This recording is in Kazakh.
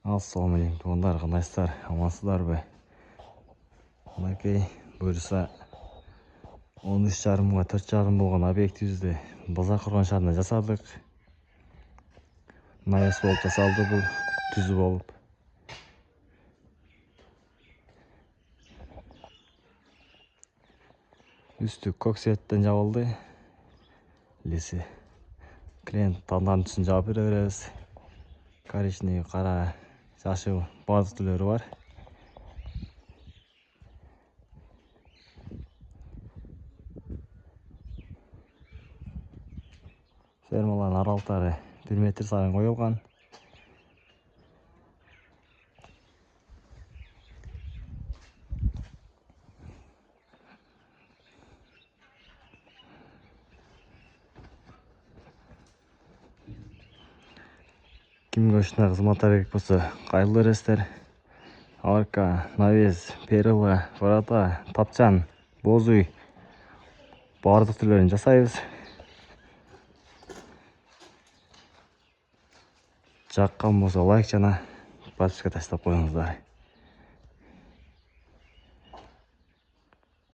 Ассалаумалейкум туғандар, қандайсыздар, амансыздар бе? Мінекей бұйырса 13,5-ға 4,5 болған объективізді Базар Қорған шарына жасадық. Навес болып жасалды, бұл түзі болып. Үсті көк светтен жабылды. Лесі клиент таңдан түсін жауап бере береміз. Коричневый, қара, жасыл барлық түрлері бар. Фермалардың аралықтары 1 метр сайын қойылған. Кімге үшін қызматтар керек болса, қайырлы рестер. Арка, навес, перила, врата, тапчан, боз үй барлық түрлерін жасайбыз. Жаққан болса лайк жана подписка таштап қойыңыздар.